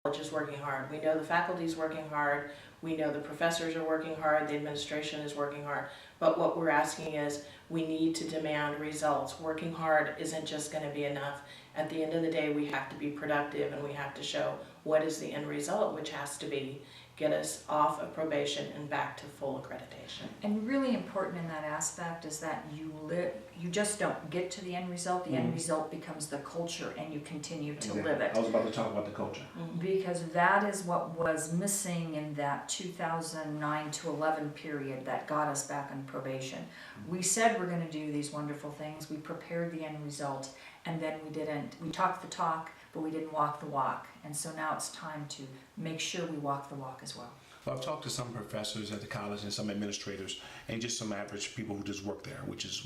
college is working hard. We know the faculty is working hard. We know the professors are working hard. The administration is working hard. But what we're asking is we need to demand results. Working hard isn't just going to be enough. At the end of the day, we have to be productive and we have to show what is the end result, which has to be get us off of probation and back to full accreditation. And really important in that aspect is that you just don't get to the end result. The end result becomes the culture and you continue to live it. I was about to talk about the culture. Because that is what was missing in that 2009 to 11 period that got us back on probation. We said we're going to do these wonderful things. We prepared the end result and then we didn't. We talked the talk, but we didn't walk the walk. And so now it's time to make sure we walk the walk as well. Well, I've talked to some professors at the college and some administrators and just some average people who just work there, which is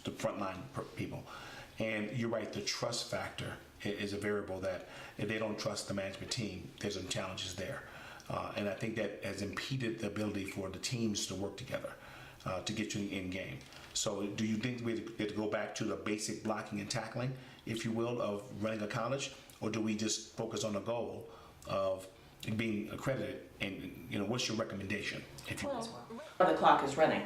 the frontline people. And you're right, the trust factor is a variable that if they don't trust the management team, there's some challenges there. And I think that has impeded the ability for the teams to work together to get you in game. So do you think we have to go back to the basic blocking and tackling, if you will, of running a college? Or do we just focus on the goal of being accredited? And what's your recommendation, if you will? The clock is running.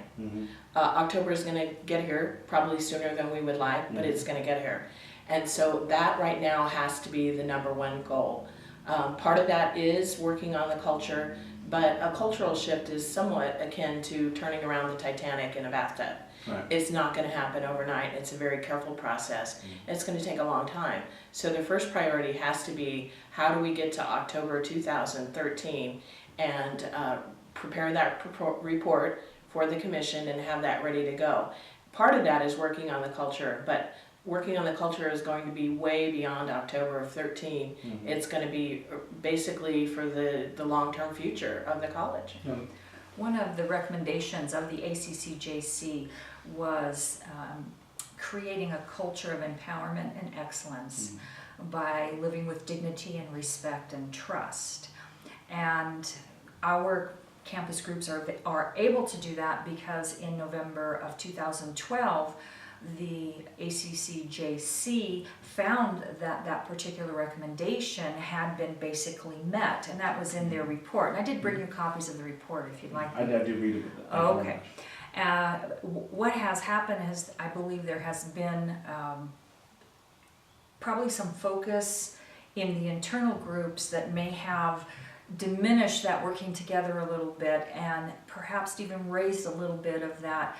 October is going to get here probably sooner than we would like, but it's going to get here. And so that right now has to be the #1 goal. Part of that is working on the culture, but a cultural shift is somewhat akin to turning around the Titanic in a bathtub. Right. It's not going to happen overnight. It's a very careful process. It's going to take a long time. So the first priority has to be, how do we get to October 2013 and prepare that report for the commission and have that ready to go. Part of that is working on the culture, but working on the culture is going to be way beyond October of 13. It's going to be basically for the long-term future of the college. One of the recommendations of the ACCJC was creating a culture of empowerment and excellence by living with dignity and respect and trust. And our campus groups are able to do that because in November of 2012, the ACCJC found that that particular recommendation had been basically met, and that was in their report. And I did bring you copies of the report if you'd like. I did read it. Okay. What has happened is, I believe there has been probably some focus in the internal groups that may have diminished that working together a little bit and perhaps even raised a little bit of that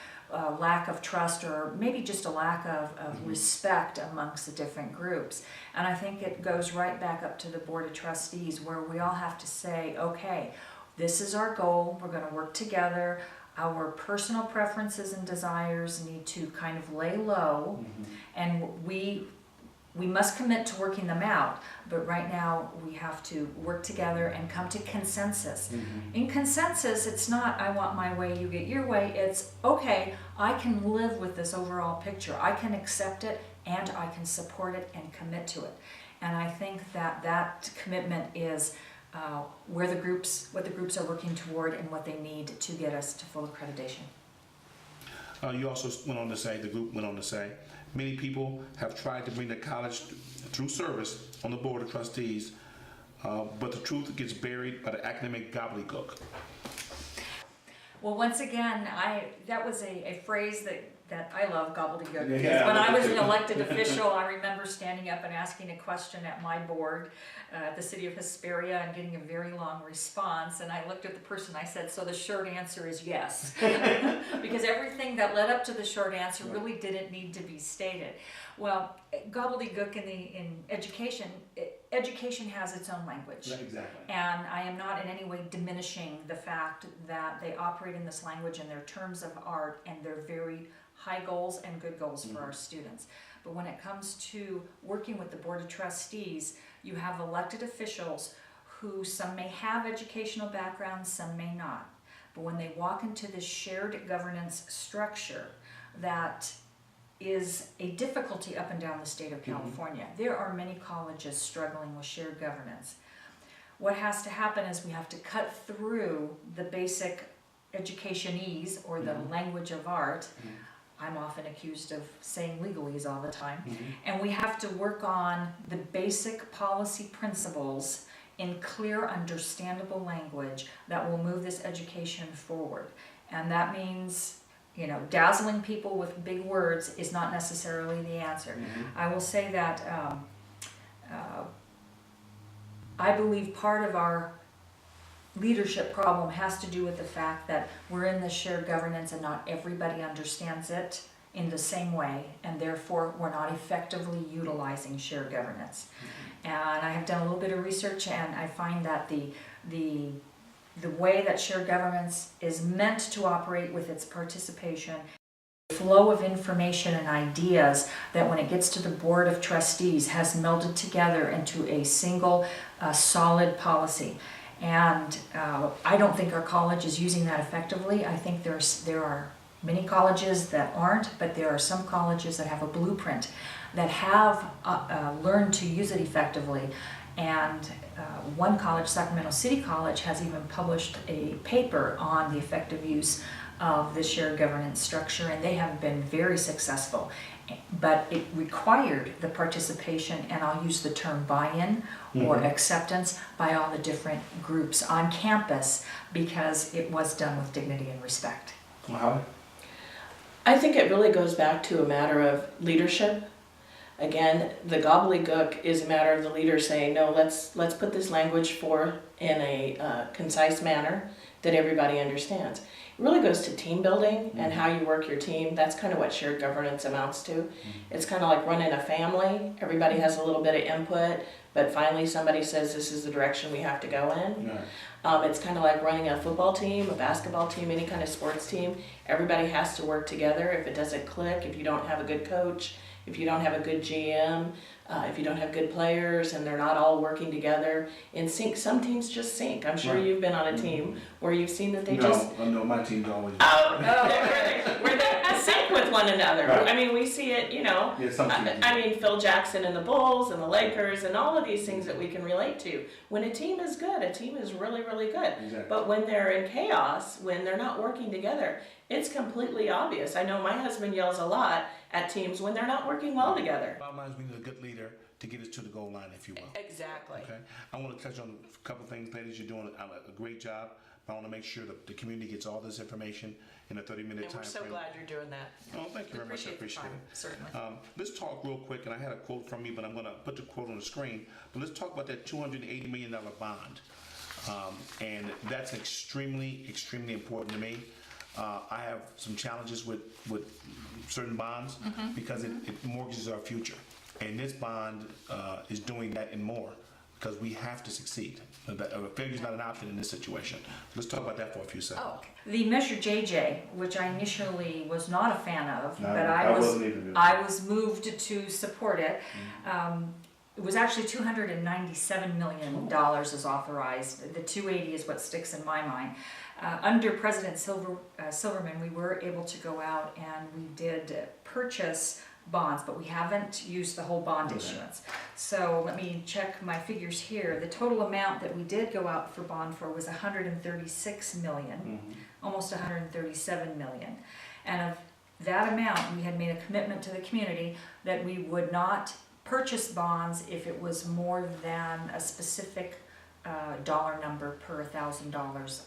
lack of trust or maybe just a lack of respect amongst the different groups. And I think it goes right back up to the Board of Trustees where we all have to say, okay, this is our goal, we're going to work together, our personal preferences and desires need to kind of lay low, and we must commit to working them out, but right now we have to work together and come to consensus. In consensus, it's not, I want my way, you get your way. It's, okay, I can live with this overall picture. I can accept it and I can support it and commit to it. And I think that that commitment is what the groups are working toward and what they need to get us to full accreditation. You also went on to say, the group went on to say, many people have tried to bring the college through service on the Board of Trustees, but the truth gets buried by the academic gobbledygook. Well, once again, that was a phrase that I love, gobbledygook. Because when I was an elected official, I remember standing up and asking a question at my board at the city of Hesperia and getting a very long response. And I looked at the person, I said, so the short answer is yes. Because everything that led up to the short answer really didn't need to be stated. Well, gobbledygook in education, education has its own language. Right, exactly. And I am not in any way diminishing the fact that they operate in this language and their terms of art and they're very high goals and good goals for our students. But when it comes to working with the Board of Trustees, you have elected officials who some may have educational backgrounds, some may not. But when they walk into this shared governance structure that is a difficulty up and down the state of California. There are many colleges struggling with shared governance. What has to happen is we have to cut through the basic educationese or the language of art. I'm often accused of saying legalese all the time. And we have to work on the basic policy principles in clear, understandable language that will move this education forward. And that means, you know, dazzling people with big words is not necessarily the answer. I will say that I believe part of our leadership problem has to do with the fact that we're in the shared governance and not everybody understands it in the same way, and therefore we're not effectively utilizing shared governance. And I have done a little bit of research, and I find that the way that shared governance is meant to operate with its participation, flow of information and ideas, that when it gets to the Board of Trustees has melded together into a single solid policy. And I don't think our college is using that effectively. I think there are many colleges that aren't, but there are some colleges that have a blueprint that have learned to use it effectively. And one college, Sacramento City College, has even published a paper on the effective use of the shared governance structure, and they have been very successful. But it required the participation, and I'll use the term buy-in or acceptance, by all the different groups on campus, because it was done with dignity and respect. Wow. I think it really goes back to a matter of leadership. Again, the gobbledygook is a matter of the leader saying, no, let's put this language forth in a concise manner that everybody understands. It really goes to team building and how you work your team. That's kind of what shared governance amounts to. It's kind of like running a family. Everybody has a little bit of input, but finally somebody says this is the direction we have to go in. It's kind of like running a football team, a basketball team, any kind of sports team. Everybody has to work together. If it doesn't click, if you don't have a good coach, if you don't have a good GM, if you don't have good players and they're not all working together in sync, some teams just sink. I'm sure you've been on a team where you've seen that they No, my team's always... where they sync with one another. Right. I mean, we see it, you know. Yeah, I mean, Phil Jackson and the Bulls and the Lakers and all of these things that we can relate to. When a team is good, a team is really, really good. Exactly. But when they're in chaos, when they're not working together, it's completely obvious. I know my husband yells a lot at teams when they're not working well together. Bottom line is we need a good leader to get us to the goal line, if you will. Exactly. Okay. I want to touch on a couple things, ladies. You're doing a great job. I want to make sure that the community gets all this information in a 30-minute time frame. We're so glad you're doing that. Oh, thank you very much. I appreciate it. Certainly. Let's talk real quick, and I had a quote from you, but I'm going to put the quote on the screen. But let's talk about that $280 million bond. And that's extremely, extremely important to me. I have some challenges with certain bonds because it mortgages our future. And this bond is doing that and more, because we have to succeed. Failure is not an option in this situation. Let's talk about that for a few seconds. Oh, okay. The Measure JJ, which I initially was not a fan of, but I was moved to support it. It was actually $297 million is authorized. The 280 is what sticks in my mind. Under President Silverman, we were able to go out and we did purchase bonds, but we haven't used the whole bond issuance. So let me check my figures here. The total amount that we did go out for bond for was $136 million, almost $137 million. And of that amount, we had made a commitment to the community that we would not purchase bonds if it was more than a specific dollar number per $1,000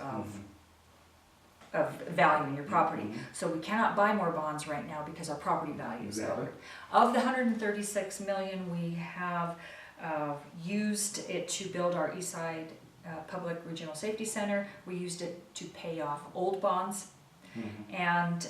of value in your property. So we cannot buy more bonds right now because our property value is lower. Of the $136 million, we have used it to build our Eastside Public Regional Safety Center. We used it to pay off old bonds, and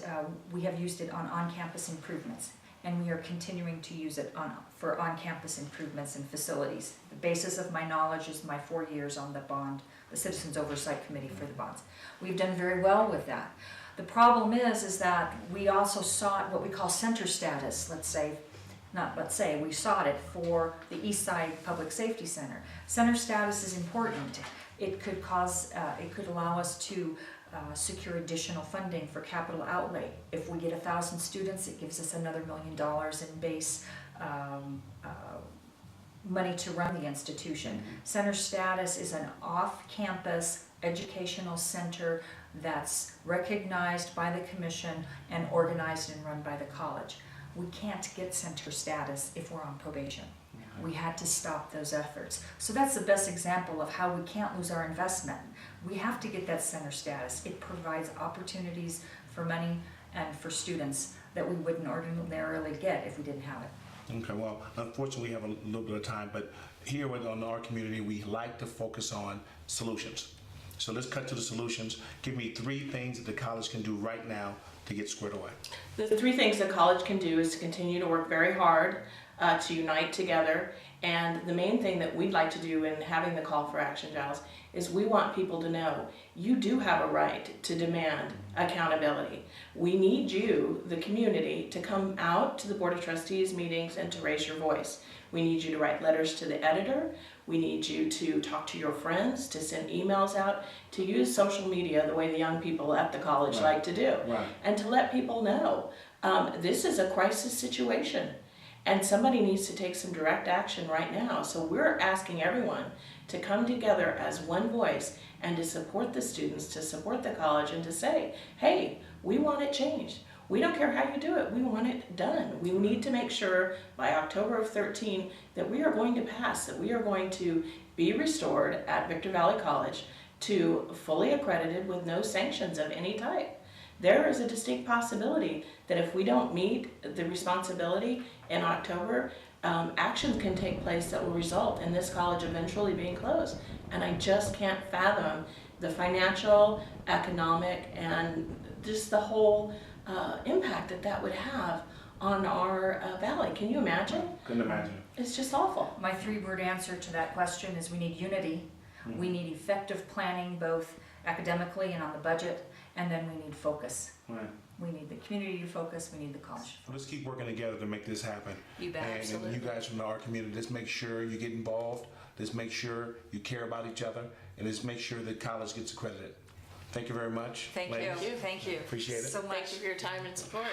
we have used it on on-campus improvements. And we are continuing to use it for on-campus improvements and facilities. The basis of my knowledge is my 4 years on the bond, the Citizens Oversight Committee for the bonds. We've done very well with that. The problem is that we also sought what we call center status, we sought it for the Eastside Public Safety Center. Center status is important. It could allow us to secure additional funding for capital outlay. If we get 1,000 students, it gives us another $1 million in base money to run the institution. Center status is an off-campus educational center that's recognized by the commission and organized and run by the college. We can't get center status if we're on probation. We had to stop those efforts. So that's the best example of how we can't lose our investment. We have to get that center status. It provides opportunities for money and for students that we wouldn't ordinarily get if we didn't have it. Okay, well, unfortunately, we have a little bit of time, but here on our community, we like to focus on solutions. So let's cut to the solutions. Give me 3 things that the college can do right now to get squared away. The 3 things the college can do is to continue to work very hard to unite together. And the main thing that we'd like to do in having the call for action, Giles, is we want people to know you do have a right to demand accountability. We need you, the community, to come out to the Board of Trustees meetings and to raise your voice. We need you to write letters to the editor. We need you to talk to your friends, to send emails out, to use social media the way the young people at the college like to do. And to let people know this is a crisis situation and somebody needs to take some direct action right now. So we're asking everyone to come together as one voice and to support the students, to support the college, and to say, hey, we want it changed. We don't care how you do it, we want it done. We need to make sure by October of 13 that we are going to pass, that we are going to be restored at Victor Valley College to fully accredited with no sanctions of any type. There is a distinct possibility that if we don't meet the responsibility in October, actions can take place that will result in this college eventually being closed. And I just can't fathom the financial, economic, and just the whole impact that would have on our valley. Can you imagine? Couldn't imagine. It's just awful. My 3-word answer to that question is we need unity. We need effective planning, both academically and on the budget, and then we need focus. We need the community to focus, we need the college to focus. Let's keep working together to make this happen. You bet, absolutely. And you guys from our community, let's make sure you get involved, let's make sure you care about each other, and let's make sure that college gets accredited. Thank you very much. Thank you. Thank you. Appreciate it. So much. Thank you for your time and support.